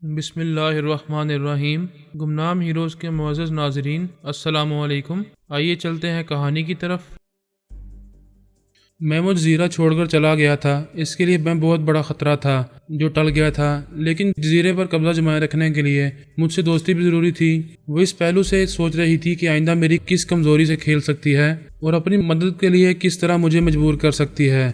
بسم اللہ الرحمن الرحیم۔ گمنام ہیروز کے معزز ناظرین، السلام علیکم۔ آئیے چلتے ہیں کہانی کی طرف۔ میں وہ جزیرہ چھوڑ کر چلا گیا تھا، اس کے لیے میں بہت بڑا خطرہ تھا جو ٹل گیا تھا، لیکن جزیرے پر قبضہ جمائے رکھنے کے لیے مجھ سے دوستی بھی ضروری تھی۔ وہ اس پہلو سے سوچ رہی تھی کہ آئندہ میری کس کمزوری سے کھیل سکتی ہے اور اپنی مدد کے لیے کس طرح مجھے مجبور کر سکتی ہے۔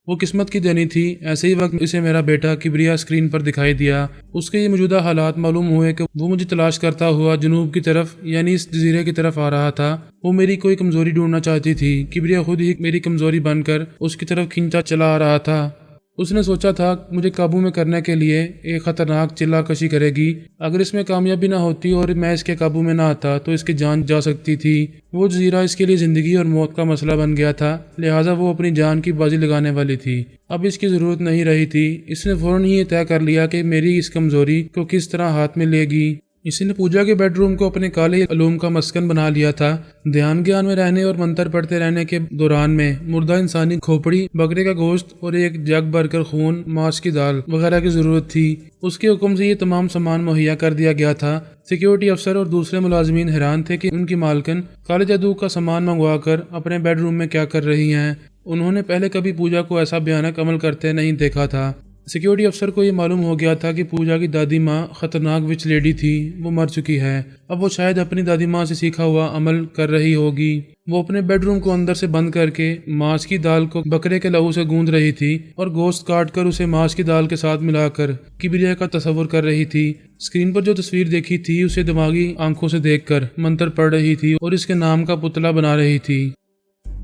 وہ قسمت کی دینی تھی۔ ایسے ہی وقت اسے میرا بیٹا کبریا اسکرین پر دکھائی دیا۔ اس کے یہ موجودہ حالات معلوم ہوئے کہ وہ مجھے تلاش کرتا ہوا جنوب کی طرف یعنی اس جزیرے کی طرف آ رہا تھا۔ وہ میری کوئی کمزوری ڈھونڈنا چاہتی تھی۔ کبریا خود ہی میری کمزوری بن کر اس کی طرف کھینچا چلا آ رہا تھا۔ اس نے سوچا تھا مجھے قابو میں کرنے کے لیے ایک خطرناک چلا کشی کرے گی۔ اگر اس میں کامیابی نہ ہوتی اور میں اس کے قابو میں نہ آتا تو اس کی جان جا سکتی تھی۔ وہ جزیرہ اس کے لیے زندگی اور موت کا مسئلہ بن گیا تھا، لہٰذا وہ اپنی جان کی بازی لگانے والی تھی۔ اب اس کی ضرورت نہیں رہی تھی۔ اس نے فوراً ہی یہ طے کر لیا کہ میری اس کمزوری کو کس طرح ہاتھ میں لے گی۔ اس نے پوجا کے بیڈ روم کو اپنے کالے علوم کا مسکن بنا لیا تھا۔ دھیان گیان میں رہنے اور منتر پڑھتے رہنے کے دوران میں مردہ انسانی کھوپڑی، بکرے کا گوشت اور ایک جگ بھر کر خون، ماس کی دال وغیرہ کی ضرورت تھی۔ اس کے حکم سے یہ تمام سامان مہیا کر دیا گیا تھا۔ سیکیورٹی افسر اور دوسرے ملازمین حیران تھے کہ ان کی مالکن کالے جادو کا سامان منگوا کر اپنے بیڈ روم میں کیا کر رہی ہیں۔ انہوں نے پہلے کبھی پوجا کو ایسا بھیانک عمل کرتے نہیں دیکھا تھا۔ سیکیورٹی افسر کو یہ معلوم ہو گیا تھا کہ پوجا کی دادی ماں خطرناک وچ لیڈی تھی، وہ مر چکی ہے۔ اب وہ شاید اپنی دادی ماں سے سیکھا ہوا عمل کر رہی ہوگی۔ وہ اپنے بیڈ روم کو اندر سے بند کر کے ماس کی دال کو بکرے کے لہو سے گوندھ رہی تھی اور گوشت کاٹ کر اسے ماس کی دال کے ساتھ ملا کر کبریا کا تصور کر رہی تھی۔ اسکرین پر جو تصویر دیکھی تھی اسے دماغی آنکھوں سے دیکھ کر منتر پڑھ رہی تھی اور اس کے نام کا پتلا بنا رہی تھی۔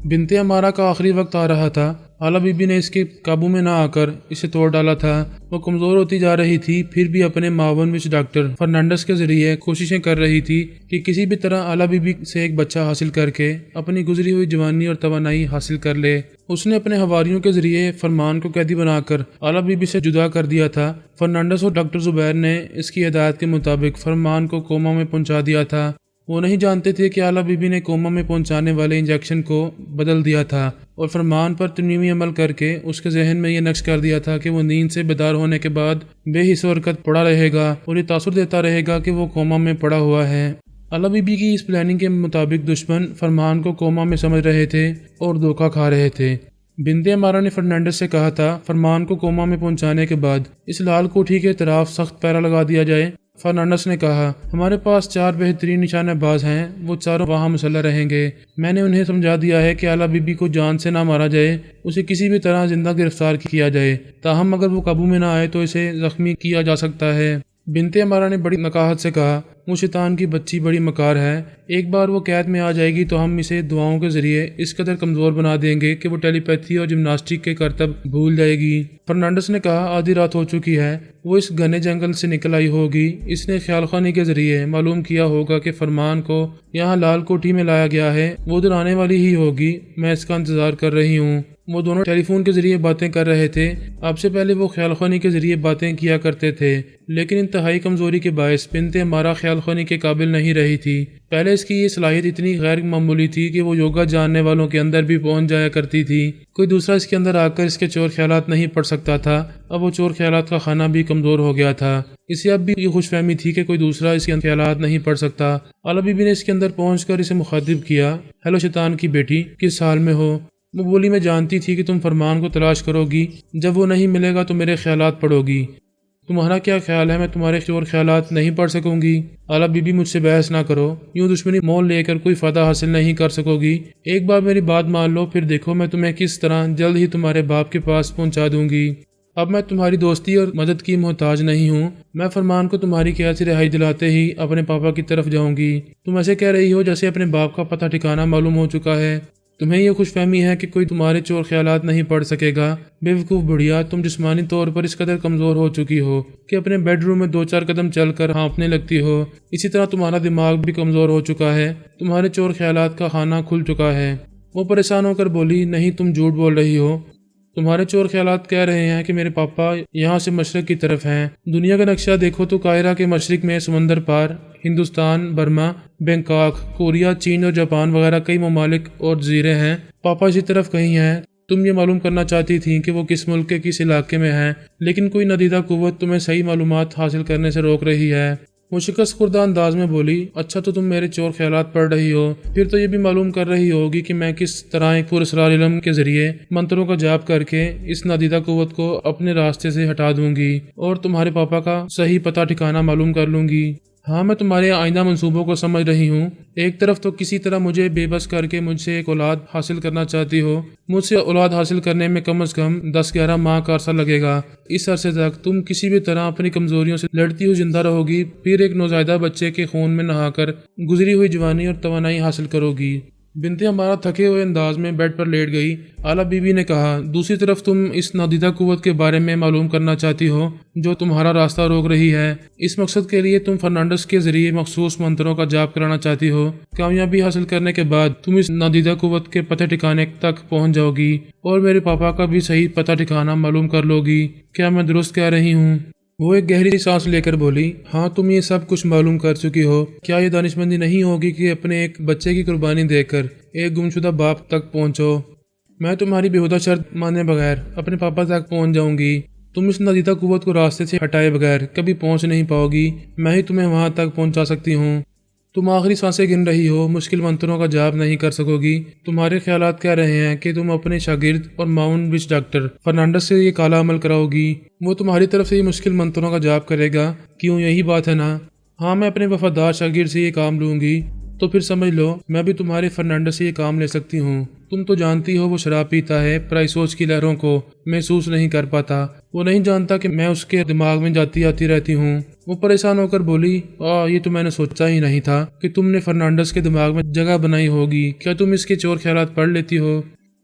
بنت امارہ کا آخری وقت آ رہا تھا۔ اعلیٰ بی بی نے اس کے قابو میں نہ آ کر اسے توڑ ڈالا تھا۔ وہ کمزور ہوتی جا رہی تھی، پھر بھی اپنے معاون وچ ڈاکٹر فرنانڈس کے ذریعے کوششیں کر رہی تھی کہ کسی بھی طرح اعلیٰ بی بی سے ایک بچہ حاصل کر کے اپنی گزری ہوئی جوانی اور توانائی حاصل کر لے۔ اس نے اپنے حواریوں کے ذریعے فرمان کو قیدی بنا کر اعلیٰ بی بی سے جدا کر دیا تھا۔ فرنانڈس اور ڈاکٹر زبیر نے اس کی ہدایت کے مطابق فرمان کو کوما میں پہنچا دیا تھا۔ وہ نہیں جانتے تھے کہ اعلیٰ بی بی نے کوما میں پہنچانے والے انجیکشن کو بدل دیا تھا اور فرمان پر تنویمی عمل کر کے اس کے ذہن میں یہ نقش کر دیا تھا کہ وہ نیند سے بیدار ہونے کے بعد بے حس و حرکت پڑا رہے گا اور یہ تاثر دیتا رہے گا کہ وہ کوما میں پڑا ہوا ہے۔ اعلیٰ بی بی کی اس پلاننگ کے مطابق دشمن فرمان کو کوما میں سمجھ رہے تھے اور دھوکہ کھا رہے تھے۔ بنت امارہ نے فرنانڈس سے کہا تھا فرمان کو کوما میں پہنچانے کے بعد اس لال کوٹھی کے اطراف سخت پہرا لگا دیا جائے۔ فرنانڈس نے کہا ہمارے پاس 4 بہترین نشانہ باز ہیں، وہ چاروں وہاں مسلح رہیں گے۔ میں نے انہیں سمجھا دیا ہے کہ اعلیٰ بی بی کو جان سے نہ مارا جائے، اسے کسی بھی طرح زندہ گرفتار کیا جائے، تاہم اگر وہ قابو میں نہ آئے تو اسے زخمی کیا جا سکتا ہے۔ بنت امارہ نے بڑی نقاہت سے کہا وہ شیطان کی بچی بڑی مکار ہے، ایک بار وہ قید میں آ جائے گی تو ہم اسے دعاؤں کے ذریعے اس قدر کمزور بنا دیں گے کہ وہ ٹیلی پیتھی اور جمناسٹک کے کرتب بھول جائے گی۔ فرنانڈس نے کہا آدھی رات ہو چکی ہے، وہ اس گھنے جنگل سے نکل آئی ہوگی، اس نے خیال خوانی کے ذریعے معلوم کیا ہوگا کہ فرمان کو یہاں لال کوٹھی میں لایا گیا ہے، وہ ادھر آنے والی ہی ہوگی، میں اس کا انتظار کر رہی ہوں۔ وہ دونوں ٹیلی فون کے ذریعے باتیں کر رہے تھے۔ اب سے پہلے وہ خیال خوانی کے ذریعے باتیں کیا کرتے تھے، لیکن انتہائی کمزوری کے باعث بنت امارہ خیال خوانی کے قابل نہیں رہی تھی۔ پہلے اس کی یہ صلاحیت اتنی غیر معمولی تھی کہ وہ یوگا جاننے والوں کے اندر بھی پہنچ جایا کرتی تھی۔ کوئی دوسرا اس کے اندر آ کر اس کے چور خیالات نہیں پڑھ سکتا تھا۔ اب وہ چور خیالات کا خانہ بھی کمزور ہو گیا تھا۔ اسے اب بھی یہ خوش فہمی تھی کہ کوئی دوسرا اس کے خیالات نہیں پڑھ سکتا۔ اعلیٰ بی بی نے اس کے اندر پہنچ کر اسے مخاطب کیا ہیلو شیطان کی بیٹی، کس حال میں ہو؟ وہ بولی میں جانتی تھی کہ تم فرمان کو تلاش کرو گی، جب وہ نہیں ملے گا تو میرے خیالات پڑھو گی۔ تمہارا کیا خیال ہے میں تمہارے چور خیالات نہیں پڑھ سکوں گی؟ اعلیٰ بی بی مجھ سے بحث نہ کرو، یوں دشمنی مول لے کر کوئی فائدہ حاصل نہیں کر سکو گی۔ ایک بار میری بات مان لو، پھر دیکھو میں تمہیں کس طرح جلد ہی تمہارے باپ کے پاس پہنچا دوں گی۔ اب میں تمہاری دوستی اور مدد کی محتاج نہیں ہوں۔ میں فرمان کو تمہاری قید سے رہائی دلاتے ہی اپنے پاپا کی طرف جاؤں گی۔ تم ایسے کہہ رہی ہو جیسے اپنے باپ کا پتہ ٹھکانہ معلوم ہو چکا ہے۔ تمہیں یہ خوش فہمی ہے کہ کوئی تمہارے چور خیالات نہیں پڑھ سکے گا۔ بے وقوف بڑھیا، تم جسمانی طور پر اس قدر کمزور ہو چکی ہو کہ اپنے بیڈ روم میں 2-4 قدم چل کر ہانپنے لگتی ہو۔ اسی طرح تمہارا دماغ بھی کمزور ہو چکا ہے، تمہارے چور خیالات کا خانہ کھل چکا ہے۔ وہ پریشان ہو کر بولی نہیں، تم جھوٹ بول رہی ہو۔ تمہارے چور خیالات کہہ رہے ہیں کہ میرے پاپا یہاں سے مشرق کی طرف ہیں۔ دنیا کا نقشہ دیکھو تو قاہرہ کے مشرق میں سمندر پار ہندوستان، برما، بینکاک، کوریا، چین اور جاپان وغیرہ کئی ممالک اور جزیرے ہیں۔ پاپا اسی طرف کہیں ہیں۔ تم یہ معلوم کرنا چاہتی تھی کہ وہ کس ملک کے کس علاقے میں ہیں، لیکن کوئی ندیدہ قوت تمہیں صحیح معلومات حاصل کرنے سے روک رہی ہے۔ وہ شکست خوردہ انداز میں بولی، اچھا تو تم میرے چور خیالات پڑھ رہی ہو، پھر تو یہ بھی معلوم کر رہی ہوگی کہ میں کس طرح ایک پراسرار علم کے ذریعے منتروں کا جاپ کر کے اس نادیدہ قوت کو اپنے راستے سے ہٹا دوں گی اور تمہارے پاپا کا صحیح پتہ ٹھکانہ معلوم کر لوں گی۔ ہاں، میں تمہارے آئندہ منصوبوں کو سمجھ رہی ہوں۔ ایک طرف تو کسی طرح مجھے بے بس کر کے مجھ سے ایک اولاد حاصل کرنا چاہتی ہو۔ مجھ سے اولاد حاصل کرنے میں کم از کم 10-11 ماہ کا عرصہ لگے گا۔ اس عرصے تک تم کسی بھی طرح اپنی کمزوریوں سے لڑتی ہوئی زندہ رہو گی، پھر ایک نوزائیدہ بچے کے خون میں نہا کر گزری ہوئی جوانی اور توانائی حاصل کرو گی۔ بنت ہمارا تھکے ہوئے انداز میں بیڈ پر لیٹ گئی۔ اعلیٰ بی بی نے کہا، دوسری طرف تم اس نادیدہ قوت کے بارے میں معلوم کرنا چاہتی ہو جو تمہارا راستہ روک رہی ہے۔ اس مقصد کے لیے تم فرنانڈس کے ذریعے مخصوص منتروں کا جاپ کرانا چاہتی ہو۔ کامیابی حاصل کرنے کے بعد تم اس نادیدہ قوت کے پتہ ٹھکانے تک پہنچ جاؤ گی اور میرے پاپا کا بھی صحیح پتہ ٹھکانہ معلوم کر لو گی۔ کیا میں درست کہہ رہی ہوں؟ وہ ایک گہری سانس لے کر بولی، ہاں تم یہ سب کچھ معلوم کر چکی ہو۔ کیا یہ دانشمندی نہیں ہوگی کہ اپنے ایک بچے کی قربانی دے کر ایک گمشدہ باپ تک پہنچو؟ میں تمہاری بےہودہ شرط مانے بغیر اپنے پاپا تک پہنچ جاؤں گی۔ تم اس نادیدہ قوت کو راستے سے ہٹائے بغیر کبھی پہنچ نہیں پاؤ گی، میں ہی تمہیں وہاں تک پہنچا سکتی ہوں۔ تم آخری سانسیں گن رہی ہو، مشکل منتروں کا جاپ نہیں کر سکو گی۔ تمہارے خیالات کہہ رہے ہیں کہ تم اپنے شاگرد اور معاون وچ ڈاکٹر فرنانڈس سے یہ کالا عمل کراؤ گی۔ وہ تمہاری طرف سے یہ مشکل منتروں کا جاپ کرے گا، کیوں یہی بات ہے نا؟ ہاں، میں اپنے وفادار شاگرد سے یہ کام لوں گی، تو پھر سمجھ لو میں بھی تمہارے فرنانڈس سے یہ کام لے سکتی ہوں۔ تم تو جانتی ہو وہ شراب پیتا ہے، پرائی سوچ کی لہروں کو محسوس نہیں کر پاتا۔ وہ نہیں جانتا کہ میں اس کے دماغ میں جاتی آتی رہتی ہوں۔ وہ پریشان ہو کر بولی، یہ تو میں نے سوچا ہی نہیں تھا کہ تم نے فرنانڈس کے دماغ میں جگہ بنائی ہوگی۔ کیا تم اس کے چور خیالات پڑھ لیتی ہو؟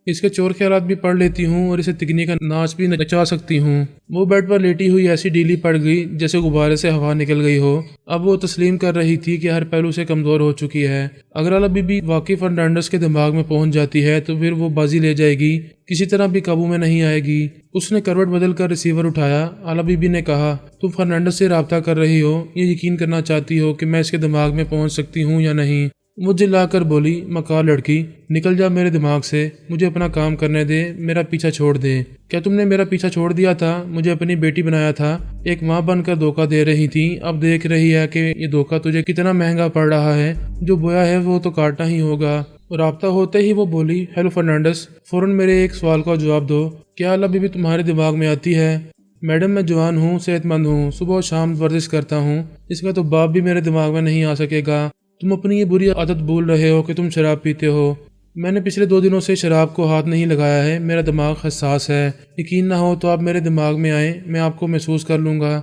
اس کے چور خیالات بھی پڑھ لیتی ہوں اور اسے تکنی کا ناچ بھی نچا سکتی ہوں۔ وہ بیڈ پر لیٹی ہوئی ایسی ڈھیلی پڑ گئی جیسے غبارے سے ہوا نکل گئی ہو۔ اب وہ تسلیم کر رہی تھی کہ ہر پہلو سے کمزور ہو چکی ہے۔ اگر اعلیٰ بی بی واقعی فرنانڈس کے دماغ میں پہنچ جاتی ہے تو پھر وہ بازی لے جائے گی، کسی طرح بھی قابو میں نہیں آئے گی۔ اس نے کروٹ بدل کر ریسیور اٹھایا۔ اعلیٰ بی بی نے کہا، تم فرنانڈس سے رابطہ کر رہی ہو، یہ یقین کرنا چاہتی ہو کہ میں اس کے دماغ میں پہنچ سکتی ہوں یا نہیں؟ وہ جلا کر بولی، مکار لڑکی، نکل جا میرے دماغ سے، مجھے اپنا کام کرنے دے، میرا پیچھا چھوڑ دے۔ کیا تم نے میرا پیچھا چھوڑ دیا تھا؟ مجھے اپنی بیٹی بنایا تھا، ایک ماں بن کر دھوکہ دے رہی تھی، اب دیکھ رہی ہے کہ یہ دھوکہ تجھے کتنا مہنگا پڑ رہا ہے۔ جو بویا ہے وہ تو کاٹنا ہی ہوگا۔ رابطہ ہوتے ہی وہ بولی، ہیلو فرنانڈس، فوراً میرے ایک سوال کا جواب دو، کیا اعلیٰ بی بی تمہارے دماغ میں آتی ہے؟ میڈم، میں جوان ہوں، صحت مند ہوں، صبح و شام ورزش کرتا ہوں، اس کا تو باپ بھی میرے دماغ میں نہیں آ سکے گا۔ تم اپنی یہ بری عادت بھول رہے ہو کہ تم شراب پیتے ہو۔ میں نے پچھلے 2 دنوں سے شراب کو ہاتھ نہیں لگایا ہے، میرا دماغ حساس ہے۔ یقین نہ ہو تو آپ میرے دماغ میں آئیں، میں آپ کو محسوس کر لوں گا۔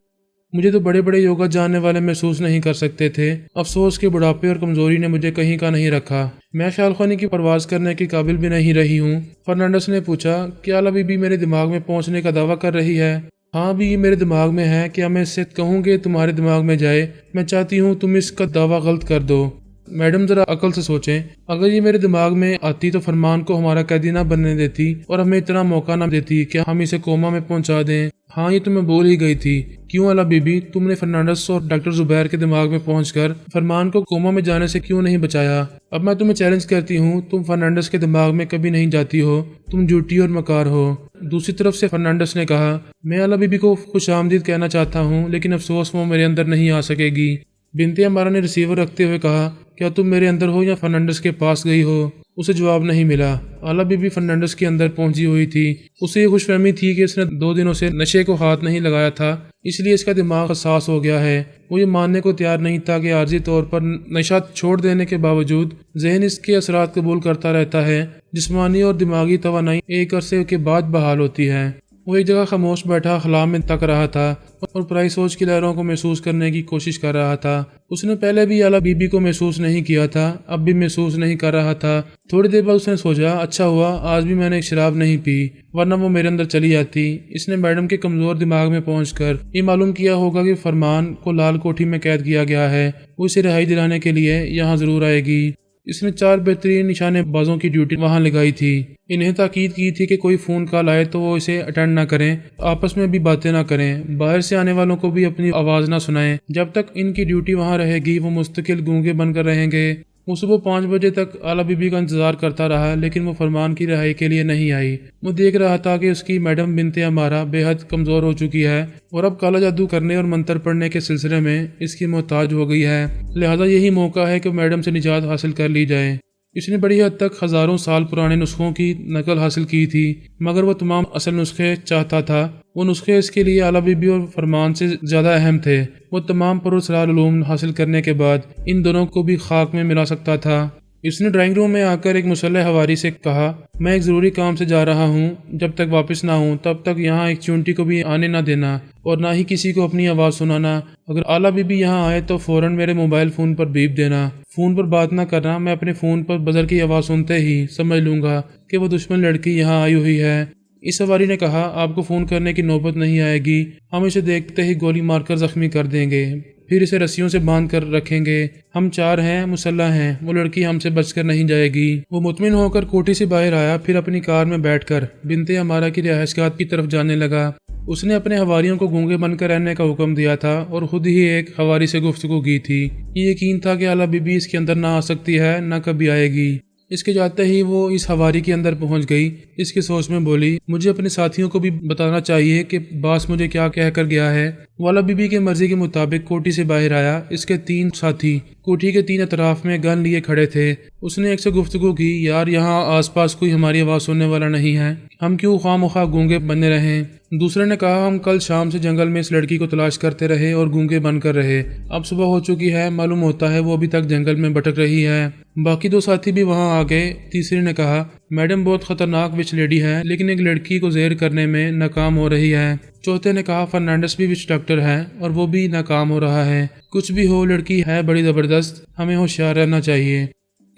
مجھے تو بڑے بڑے یوگا جاننے والے محسوس نہیں کر سکتے تھے۔ افسوس کے بڑھاپے اور کمزوری نے مجھے کہیں کا نہیں رکھا۔ میں خیال خوانی کی پرواز کرنے کے قابل بھی نہیں رہی ہوں۔ فرنانڈس نے پوچھا، کیا اعلیٰ بی بی میرے دماغ میں پہنچنے کا دعویٰ کر رہی ہے؟ ہاں بھی، یہ میرے دماغ میں ہے، کیا میں اس سے کہوں کہ تمہارے دماغ میں جائے؟ میں چاہتی ہوں تم اس کا دعویٰ غلط کر دو۔ میڈم، ذرا عقل سے سوچیں، اگر یہ میرے دماغ میں آتی تو فرمان کو ہمارا قیدی نہ بننے دیتی اور ہمیں اتنا موقع نہ دیتی کہ ہم اسے کوما میں پہنچا دیں۔ ہاں، یہ تو میں بول ہی گئی تھی۔ کیوں اعلیٰ بی بی، تم نے فرنانڈس اور ڈاکٹر زبیر کے دماغ میں پہنچ کر فرمان کو کوما میں جانے سے کیوں نہیں بچایا؟ اب میں تمہیں چیلنج کرتی ہوں، تم فرنانڈس کے دماغ میں کبھی نہیں جاتی ہو، تم جھوٹی اور مکار ہو۔ دوسری طرف سے فرنانڈس نے کہا، میں اعلیٰ بی بی کو خوش آمدید کہنا چاہتا ہوں، لیکن افسوس وہ میرے اندر نہیں آ سکے گی۔ بنت ہمارا نے ریسیور رکھتے ہوئے کہا، کیا تم میرے اندر ہو یا فرنانڈس کے پاس گئی ہو؟ اسے جواب نہیں ملا۔ اعلیٰ بی بی فرنانڈس کے اندر پہنچی ہوئی تھی۔ اسے یہ خوش فہمی تھی کہ اس نے 2 دنوں سے نشے کو ہاتھ نہیں لگایا تھا، اس لیے اس کا دماغ حساس ہو گیا ہے۔ وہ یہ ماننے کو تیار نہیں تھا کہ عارضی طور پر نشہ چھوڑ دینے کے باوجود ذہن اس کے اثرات قبول کرتا رہتا ہے۔ جسمانی اور دماغی توانائی ایک عرصے کے بعد بحال ہوتی ہے۔ وہ ایک جگہ خاموش بیٹھا خلا میں تک رہا تھا اور پرائی سوچ کی لہروں کو محسوس کرنے کی کوشش کر رہا تھا۔ اس نے پہلے بھی اعلیٰ بی بی کو محسوس نہیں کیا تھا، اب بھی محسوس نہیں کر رہا تھا۔ تھوڑی دیر بعد اس نے سوچا، اچھا ہوا آج بھی میں نے شراب نہیں پی، ورنہ وہ میرے اندر چلی جاتی۔ اس نے میڈم کے کمزور دماغ میں پہنچ کر یہ معلوم کیا ہوگا کہ فرمان کو لال کوٹھی میں قید کیا گیا ہے، وہ اسے رہائی دلانے کے لیے یہاں ضرور آئے گی۔ اس نے 4 بہترین نشانے بازوں کی ڈیوٹی وہاں لگائی تھی۔ انہیں تاکید کی تھی کہ کوئی فون کال آئے تو وہ اسے اٹینڈ نہ کریں، آپس میں بھی باتیں نہ کریں، باہر سے آنے والوں کو بھی اپنی آواز نہ سنائیں۔ جب تک ان کی ڈیوٹی وہاں رہے گی وہ مستقل گونگے بن کر رہیں گے۔ وہ صبح 5 بجے تک اعلیٰ بی بی کا انتظار کرتا رہا لیکن وہ فرمان کی رہائی کے لیے نہیں آئی۔ وہ دیکھ رہا تھا کہ اس کی میڈم بنت عمارہ بے حد کمزور ہو چکی ہے اور اب کالا جادو کرنے اور منتر پڑھنے کے سلسلے میں اس کی محتاج ہو گئی ہے، لہذا یہی موقع ہے کہ میڈم سے نجات حاصل کر لی جائے۔ اس نے بڑی حد تک ہزاروں سال پرانے نسخوں کی نقل حاصل کی تھی، مگر وہ تمام اصل نسخے چاہتا تھا۔ وہ نسخے اس کے لیے اعلیٰ بی بی اور فرمان سے زیادہ اہم تھے۔ وہ تمام پراسرار علوم حاصل کرنے کے بعد ان دونوں کو بھی خاک میں ملا سکتا تھا۔ اس نے ڈرائنگ روم میں آ کر ایک مسلح حواری سے کہا، میں ایک ضروری کام سے جا رہا ہوں، جب تک واپس نہ ہوں تب تک یہاں ایک چونٹی کو بھی آنے نہ دینا اور نہ ہی کسی کو اپنی آواز سنانا۔ اگر اعلیٰ بی بی یہاں آئے تو فوراً میرے موبائل فون پر بیپ دینا۔ فون پر بات نہ کرنا، میں اپنے فون پر بزر کی آواز سنتے ہی سمجھ لوں گا کہ وہ دشمن لڑکی یہاں آئی ہوئی ہے۔ اس حواری نے کہا، آپ کو فون کرنے کی نوبت نہیں آئے گی، ہم اسے دیکھتے ہی گولی مار کر زخمی کر دیں گے، پھر اسے رسیوں سے باندھ کر رکھیں گے۔ ہم 4 ہیں، مسلح ہیں، وہ لڑکی ہم سے بچ کر نہیں جائے گی۔ وہ مطمئن ہو کر کوٹھی سے باہر آیا، پھر اپنی کار میں بیٹھ کر بنت عمارہ کی رہائش گاہ کی طرف جانے لگا۔ اس نے اپنے حواریوں کو گونگے بن کر رہنے کا حکم دیا تھا اور خود ہی ایک حواری سے گفتگو کی تھی۔ یہ یقین تھا کہ اعلیٰ بی بی اس کے اندر نہ آ سکتی ہے، نہ کبھی آئے گی۔ اس کے جاتے ہی وہ اس حواری کے اندر پہنچ گئی۔ اس کی سوچ میں بولی، مجھے اپنے ساتھیوں کو بھی بتانا چاہیے کہ باس مجھے کیا کہہ کر گیا ہے۔ وہ اعلیٰ بی بی کی مرضی کے مطابق کوٹھی سے باہر آیا۔ اس کے 3 ساتھی کوٹھی کے 3 اطراف میں گن لیے کھڑے تھے۔ اس نے ایک سے گفتگو کی، یار یہاں آس پاس کوئی ہماری آواز سننے والا نہیں ہے، ہم کیوں خواہ مخواہ گونگے بنے رہیں؟ دوسرے نے کہا، ہم کل شام سے جنگل میں اس لڑکی کو تلاش کرتے رہے اور گونگے بن کر رہے، اب صبح ہو چکی ہے، معلوم ہوتا ہے وہ ابھی تک جنگل میں بھٹک رہی ہے۔ باقی 2 ساتھی بھی وہاں آ گئے۔ تیسرے نے کہا، میڈم بہت خطرناک وچ لیڈی ہے لیکن ایک لڑکی کو زہر کرنے میں ناکام ہو رہی ہے۔ چوتھے نے کہا، فرنانڈس بھی وچ ڈاکٹر ہے اور وہ بھی ناکام ہو رہا ہے۔ کچھ بھی ہو، لڑکی ہے بڑی زبردست، ہمیں ہوشیار رہنا چاہیے۔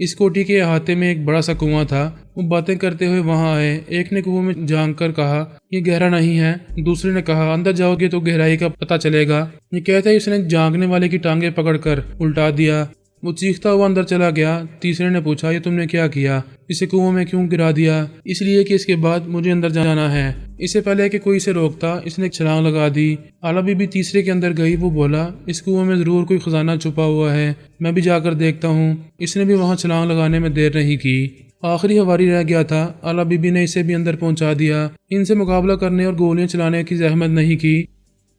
اس کوٹھی کے احاطے میں ایک بڑا سا کنواں تھا۔ وہ باتیں کرتے ہوئے وہاں آئے۔ ایک نے کنویں میں جھانک کر کہا، یہ گہرا نہیں ہے۔ دوسرے نے کہا، اندر جاؤ گے تو گہرائی کا پتہ چلے گا۔ یہ کہتے ہی اس نے جھانکنے والے کی ٹانگیں پکڑ کر الٹا دیا۔ وہ چیختا ہوا اندر چلا گیا۔ تیسرے نے پوچھا، یہ تم نے کیا کیا؟ اسے کنویں میں کیوں گرا دیا؟ اس لیے کہ اس کے بعد مجھے اندر جانا ہے۔ اس سے پہلے کہ کوئی اسے روکتا، اس نے چھلانگ لگا دی۔ اعلیٰ بی بی تیسرے کے اندر گئی۔ وہ بولا، اس کنویں میں ضرور کوئی خزانہ چھپا ہوا ہے، میں بھی جا کر دیکھتا ہوں۔ اس نے بھی وہاں چھلانگ لگانے میں دیر نہیں کی۔ آخری حواری رہ گیا تھا۔ اعلیٰ بی بی نے اسے بھی اندر پہنچا دیا۔ ان سے مقابلہ کرنے اور گولیاں چلانے کی زحمت نہیں کی۔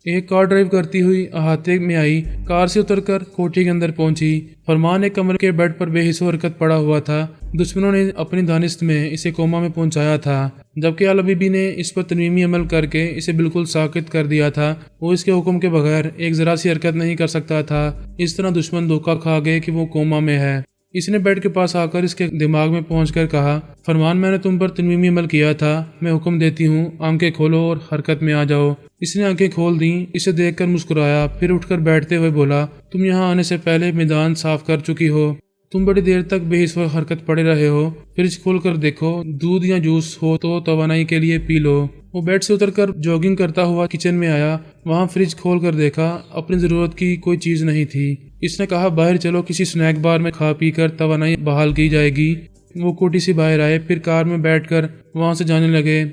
ایک کار ڈرائیو کرتی ہوئی احاطے میں آئی، کار سے اتر کر کوٹھی کے اندر پہنچی۔ فرمان ایک کمرے کے بیڈ پر بے حس و حرکت پڑا ہوا تھا۔ دشمنوں نے اپنی دانست میں اسے کوما میں پہنچایا تھا، جبکہ اعلیٰ بی بی نے اس پر تنویمی عمل کر کے اسے بالکل ساکت کر دیا تھا۔ وہ اس کے حکم کے بغیر ایک ذرا سی حرکت نہیں کر سکتا تھا۔ اس طرح دشمن دھوکہ کھا گئے کہ وہ کوما میں ہے۔ اس نے بیڈ کے پاس آ کر اس کے دماغ میں پہنچ کر کہا، فرمان میں نے تم پر تنویمی عمل کیا تھا، میں حکم دیتی ہوں آنکھیں کھولو اور حرکت میں آ جاؤ۔ اس نے آنکھیں کھول دیں، اسے دیکھ کر مسکرایا، پھر اٹھ کر بیٹھتے ہوئے بولا، تم یہاں آنے سے پہلے میدان صاف کر چکی ہو، تم بڑی دیر تک بے حس و حرکت پڑے رہے ہو، فریج کھول کر دیکھو، دودھ یا جوس ہو تو توانائی کے لیے پی لو۔ وہ بیڈ سے اتر کر جاگنگ کرتا ہوا کچن میں آیا، وہاں فریج کھول کر دیکھا، اپنی ضرورت کی کوئی چیز نہیں تھی۔ اس نے کہا، باہر چلو، کسی سنیک بار میں کھا پی کر توانائی بحال کی جائے گی۔ وہ کوٹھی سے باہر آئے، پھر کار میں بیٹھ کر وہاں سے جانے لگے۔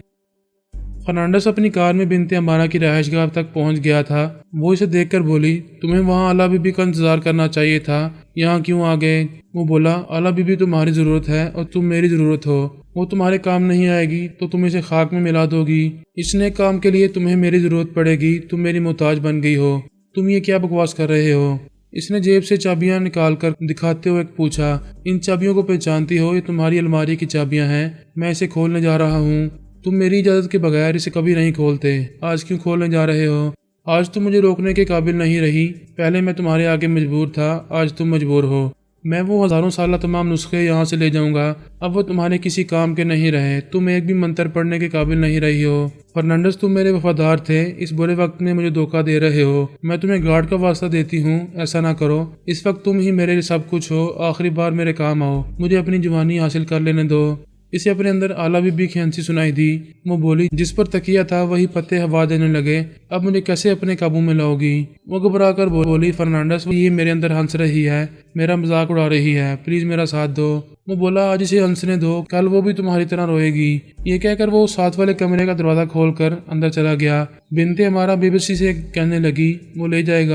فرنانڈس اپنی کار میں بنت عمارہ کی رہائش گاہ تک پہنچ گیا تھا۔ وہ اسے دیکھ کر بولی، تمہیں وہاں اعلیٰ بی بی کا انتظار کرنا چاہیے تھا، یہاں کیوں آ گئے؟ وہ بولا، اعلیٰ بی بی تمہاری ضرورت ہے اور تم میری ضرورت ہو، وہ تمہارے کام نہیں آئے گی تو تم اسے خاک میں ملا دو گی۔ اس نیک کام کے لیے تمہیں میری ضرورت پڑے گی، تم میری محتاج بن گئی ہو، تم یہ کیا بکواس کر رہے ہو؟ اس نے جیب سے چابیاں نکال کر دکھاتے ہوئے پوچھا، ان چابیوں کو پہچانتی ہو؟ یہ تمہاری الماری کی چابیاں ہیں، میں اسے کھولنے جا رہا ہوں، تم میری اجازت کے بغیر اسے کبھی نہیں کھولتے، آج کیوں کھولنے جا رہے ہو؟ آج تم مجھے روکنے کے قابل نہیں رہی، پہلے میں تمہارے آگے مجبور تھا، آج تم مجبور ہو۔ میں وہ ہزاروں سالہ تمام نسخے یہاں سے لے جاؤں گا، اب وہ تمہارے کسی کام کے نہیں رہے، تم ایک بھی منتر پڑھنے کے قابل نہیں رہی ہو۔ فرنانڈس تم میرے وفادار تھے، اس برے وقت میں مجھے دھوکہ دے رہے ہو، میں تمہیں گارڈ کا واسطہ دیتی ہوں، ایسا نہ کرو، اس وقت تم ہی میرے لیے سب کچھ ہو، آخری بار میرے کام آؤ، مجھے اپنی جوانی حاصل کر لینے دو۔ اسے اپنے اندر اعلیٰ بی بی کی ہنسی سنائی دی۔ وہ بولی، جس پر تکیہ تھا وہی پتے ہوا دینے لگے، اب مجھے کیسے اپنے قابو میں لاؤ گی؟ وہ گھبرا کر بولی، فرنانڈس یہ میرے اندر ہنس رہی ہے، میرا مذاق اڑا رہی ہے، پلیز میرا ساتھ دو۔ وہ بولا آج اسے ہنسنے دو، کل وہ بھی تمہاری طرح روئے گی۔ یہ کہہ کر وہ ساتھ والے کمرے کا دروازہ کھول کر اندر چلا گیا۔ بنت عمارہ بے بسی سے کہنے لگی، وہ لے جائے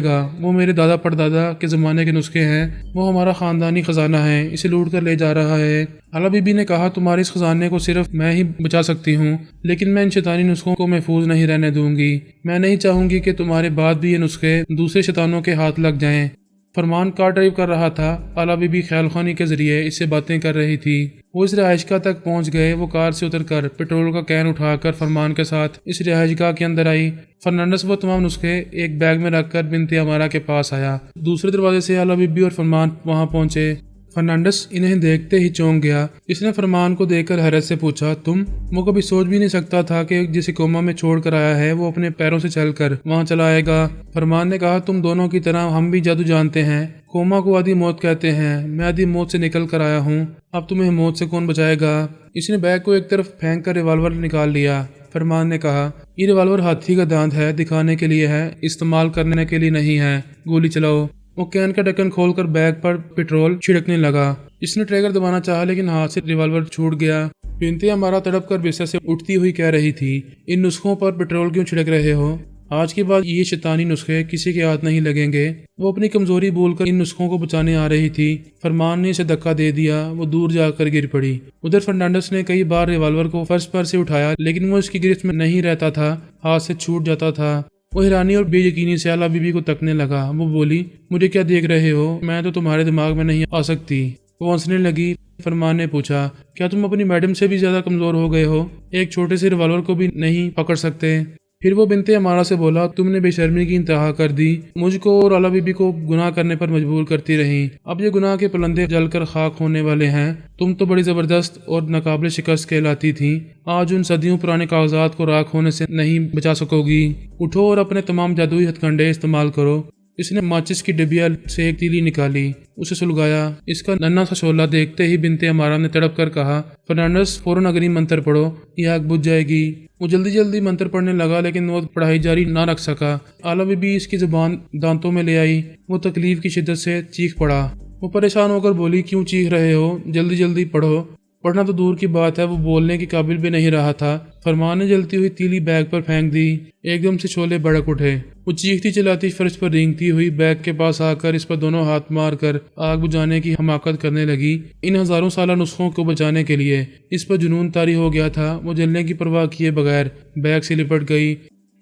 گا، وہ میرے دادا پردادا کے زمانے کے نسخے ہیں، وہ ہمارا خاندانی خزانہ ہے، اسے لوٹ کر لے جا رہا ہے۔ اعلیٰ بی بی نے کہا، تمہارے اس خزانے کو صرف میں ہی بچا سکتی ہوں، لیکن میں ان شیطانی نسخوں کو محفوظ نہیں رہنے دوں گی۔ میں نہیں چاہوں گی کہ تمہارے بعد بھی یہ نسخے دوسرے شیطانوں کے ہاتھ لگ جائیں۔ فرمان کار ڈرائیو کر رہا تھا۔ اعلیٰ بی بی خیال خوانی کے ذریعے اس سے باتیں کر رہی تھی۔ وہ اس رہائش گاہ تک پہنچ گئے۔ وہ کار سے اتر کر پیٹرول کا کین اٹھا کر فرمان کے ساتھ اس رہائش گاہ کے اندر آئی۔ فرنانڈس وہ تمام نسخے ایک بیگ میں رکھ کر بنت عمارہ کے پاس آیا۔ دوسرے دروازے سے اعلیٰ بی بی اور فرمان وہاں پہنچے۔ فرنانڈس انہیں دیکھتے ہی چونک گیا۔ اس نے فرمان کو دیکھ کر حیرت سے پوچھا، تم؟ وہ کبھی سوچ بھی نہیں سکتا تھا کہ جسے کوما میں چھوڑ کر آیا ہے وہ اپنے پیروں سے چل کر وہاں چلا آئے گا۔ فرمان نے کہا، تم دونوں کی طرح ہم بھی جادو جانتے ہیں۔ کوما کو آدھی موت کہتے ہیں، میں آدھی موت سے نکل کر آیا ہوں، اب تمہیں موت سے کون بچائے گا؟ اس نے بیگ کو ایک طرف پھینک کر ریوالور نکال لیا۔ فرمان نے کہا، یہ ریوالور ہاتھی کا دانت ہے، دکھانے کے لیے ہے، استعمال کرنے کے لیے نہیں ہے، گولی چلاؤ۔ وہ کین کا ڈھکن کھول کر بیگ پر پیٹرول چھڑکنے لگا۔ اس نے ٹریگر دبانا چاہا لیکن ہاتھ سے ریوالور چھوٹ گیا۔ بنت عمارہ تڑپ کر بستر سے اٹھتی ہوئی کہہ رہی تھی، ان نسخوں پر پیٹرول کیوں چھڑک رہے ہو؟ آج کے بعد یہ شیطانی نسخے کسی کے ہاتھ نہیں لگیں گے۔ وہ اپنی کمزوری بول کر ان نسخوں کو بچانے آ رہی تھی۔ فرمان نے اسے دھکا دے دیا، وہ دور جا کر گر پڑی۔ ادھر فرنانڈس نے کئی بار ریوالور کو فرش پر سے اٹھایا لیکن وہ اس کی گرفت میں نہیں رہتا تھا، ہاتھ سے چھوٹ جاتا تھا۔ وہ حیرانی اور بے یقینی سے اعلیٰ بی بی کو تکنے لگا۔ وہ بولی، مجھے کیا دیکھ رہے ہو؟ میں تو تمہارے دماغ میں نہیں آ سکتی۔ وہ ہنسنے لگی۔ فرمان نے پوچھا، کیا تم اپنی میڈم سے بھی زیادہ کمزور ہو گئے ہو؟ ایک چھوٹے سے ریوالور کو بھی نہیں پکڑ سکتے؟ پھر وہ بنت عمارہ سے بولا، تم نے بے شرمی کی انتہا کر دی، مجھ کو اور اعلیٰ بی بی کو گناہ کرنے پر مجبور کرتی رہی۔ اب یہ گناہ کے پلندے جل کر خاک ہونے والے ہیں۔ تم تو بڑی زبردست اور ناقابل شکست کہلاتی تھیں، آج ان صدیوں پرانے کاغذات کو راکھ ہونے سے نہیں بچا سکو گی۔ اٹھو اور اپنے تمام جادوئی ہتھ کنڈے استعمال کرو۔ اس نے ماچس کی ڈبیا سے ایک تیلی نکالی، اسے سلگایا۔ اس کا ننھا سا شعلہ دیکھتے ہی بنت عمارہ نے تڑپ کر کہا، فرنانڈس فوراً اگنی منتر پڑھو، یہ آگ بجھ جائے گی۔ وہ جلدی جلدی منتر پڑھنے لگا لیکن وہ پڑھائی جاری نہ رکھ سکا۔ اعلیٰ بی بی اس کی زبان دانتوں میں لے آئی۔ وہ تکلیف کی شدت سے چیخ پڑا۔ وہ پریشان ہو کر بولی، کیوں چیخ رہے ہو؟ جلدی جلدی پڑھو۔ پڑھنا تو دور کی بات ہے، وہ بولنے کے قابل بھی نہیں رہا تھا۔ فرمان نے جلتی ہوئی تیلی بیگ پر پھینک دی۔ ایک دم سے شعلے بھڑک اٹھے۔ وہ چیختی چلاتی فرش پر رینگتی ہوئی بیگ کے پاس آ کر اس پر دونوں ہاتھ مار کر آگ بجھانے کی حماقت کرنے لگی۔ ان ہزاروں سالہ نسخوں کو بچانے کے لیے اس پر جنون طاری ہو گیا تھا۔ وہ جلنے کی پرواہ کیے بغیر بیگ سے لپٹ گئی۔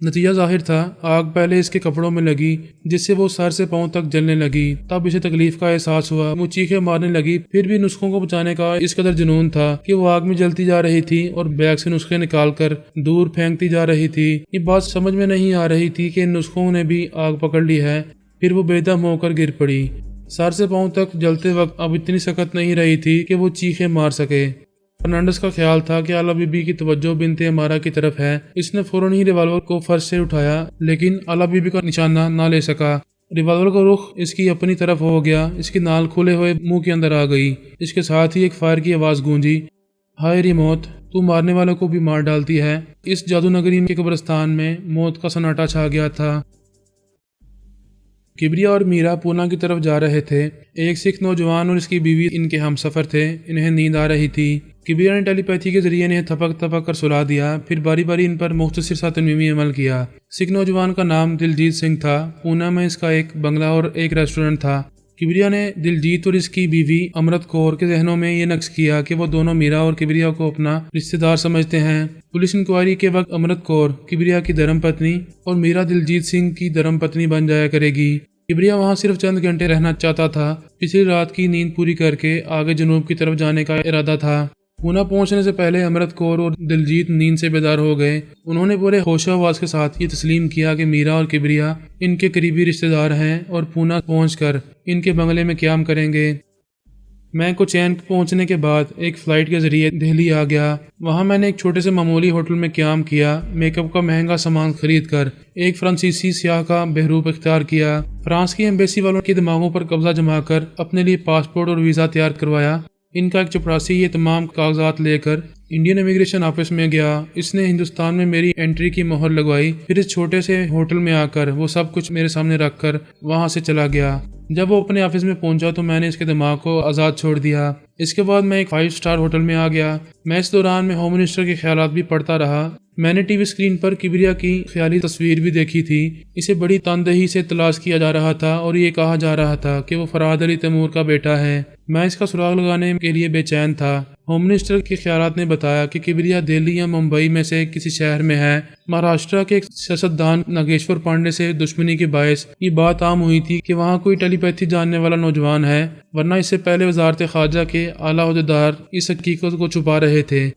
نتیجہ ظاہر تھا، آگ پہلے اس کے کپڑوں میں لگی جس سے وہ سر سے پاؤں تک جلنے لگی۔ تب اسے تکلیف کا احساس ہوا۔ وہ چیخیں مارنے لگی۔ پھر بھی نسخوں کو بچانے کا اس قدر جنون تھا کہ وہ آگ میں جلتی جا رہی تھی اور بیگ سے نسخے نکال کر دور پھینکتی جا رہی تھی۔ یہ بات سمجھ میں نہیں آ رہی تھی کہ ان نسخوں نے بھی آگ پکڑ لی ہے۔ پھر وہ بے دم ہو کر گر پڑی۔ سر سے پاؤں تک جلتے وقت اب اتنی سخت نہیں رہی تھی کہ وہ چیخیں مار سکے۔ فرنانڈس کا خیال تھا کہ اعلیٰ بی بی کی توجہ بنت عمارہ کی طرف ہے۔ اس نے فوراً ہی ریوالور کو فرش سے اٹھایا لیکن اعلیٰ بی بی کا نشانہ نہ لے سکا۔ ریوالور کا رخ اس کی اپنی طرف ہو گیا۔ اس کی نال کھلے ہوئے منہ کے اندر آ گئی۔ اس کے ساتھ ہی ایک فائر کی آواز گونجی، ہائے ری موت، تو مارنے والوں کو بھی مار ڈالتی ہے۔ اس جادو نگری کے قبرستان میں موت کا سناٹا چھا گیا تھا۔ کبریا اور میرا پونا کی طرف جا رہے تھے۔ ایک سکھ نوجوان اور اس کی بیوی ان کے ہم سفر تھے۔ انہیں نیند آ رہی تھی۔ کبریا نے ٹیلی پیتھی کے ذریعے انہیں تھپک تھپک کر سلا دیا، پھر باری باری ان پر مختصر سا تنویمی عمل کیا۔ سکھ نوجوان کا نام دلجیت سنگھ تھا۔ پونا میں اس کا ایک بنگلہ اور ایک ریسٹورنٹ تھا۔ کبریا نے دلجیت اور اس کی بیوی امرت کور کے ذہنوں میں یہ نقش کیا کہ وہ دونوں میرا اور کبریا کو اپنا رشتہ دار سمجھتے ہیں۔ پولیس انکوائری کے وقت امرت کور کبریا کی دھرم پتنی اور میرا دلجیت سنگھ کی دھرم پتنی بن جایا کرے گی۔ کبریا وہاں صرف چند گھنٹے رہنا چاہتا تھا۔ پچھلی رات کی نیند پوری کر کے آگے جنوب کی طرف جانے کا ارادہ تھا۔ پونا پہنچنے سے پہلے امرت کور اور دلجیت نیند سے بیدار ہو گئے۔ انہوں نے پورے ہوش و حواس کے ساتھ یہ تسلیم کیا کہ میرا اور کبریا ان کے قریبی رشتہ دار ہیں اور پونا پہنچ کر ان کے بنگلے میں قیام کریں گے۔ میں کوچین پہنچنے کے بعد ایک فلائٹ کے ذریعے دہلی آ گیا۔ وہاں میں نے ایک چھوٹے سے معمولی ہوٹل میں قیام کیا، میک اپ کا مہنگا سامان خرید کر ایک فرانسیسی سیاح کا بحروب اختیار کیا۔ فرانس کی ایمبیسی والوں کے دماغوں پر قبضہ جما کر اپنے لیے پاسپورٹ اور ویزا تیار کروایا۔ ان کا ایک چپراسی یہ تمام کاغذات لے کر انڈین امیگریشن آفس میں گیا۔ اس نے ہندوستان میں میری انٹری کی مہر لگوائی، پھر اس چھوٹے سے ہوٹل میں آ کر وہ سب کچھ میرے سامنے رکھ کر وہاں سے چلا گیا۔ جب وہ اپنے آفس میں پہنچا تو میں نے اس کے دماغ کو آزاد چھوڑ دیا۔ اس کے بعد میں ایک 5 اسٹار ہوٹل میں آ گیا۔ میں اس دوران میں ہوم منسٹر کے خیالات بھی پڑھتا رہا۔ میں نے ٹی وی اسکرین پر کبریا کی خیالی تصویر بھی دیکھی تھی۔ اسے بڑی تندہی سے تلاش کیا جا رہا تھا اور یہ کہا جا رہا تھا کہ وہ فرحاد علی تیمور کا بیٹا ہے۔ میں اس کا سراغ لگانے کے لیے بے چین تھا۔ ہوم منسٹر کے خیالات نے بتایا کہ کبریا دہلی یا ممبئی میں سے کسی شہر میں ہے۔ مہاراشٹرا کے ایک سیاستدان ناگیشور پانڈے سے دشمنی کے باعث یہ بات عام ہوئی تھی کہ وہاں کوئی ٹیلی پیتھی جاننے والا نوجوان ہے، ورنہ اس سے پہلے وزارت خارجہ کے اعلیٰ عہدیدار اس حقیقت کو چھپا رہے تھے۔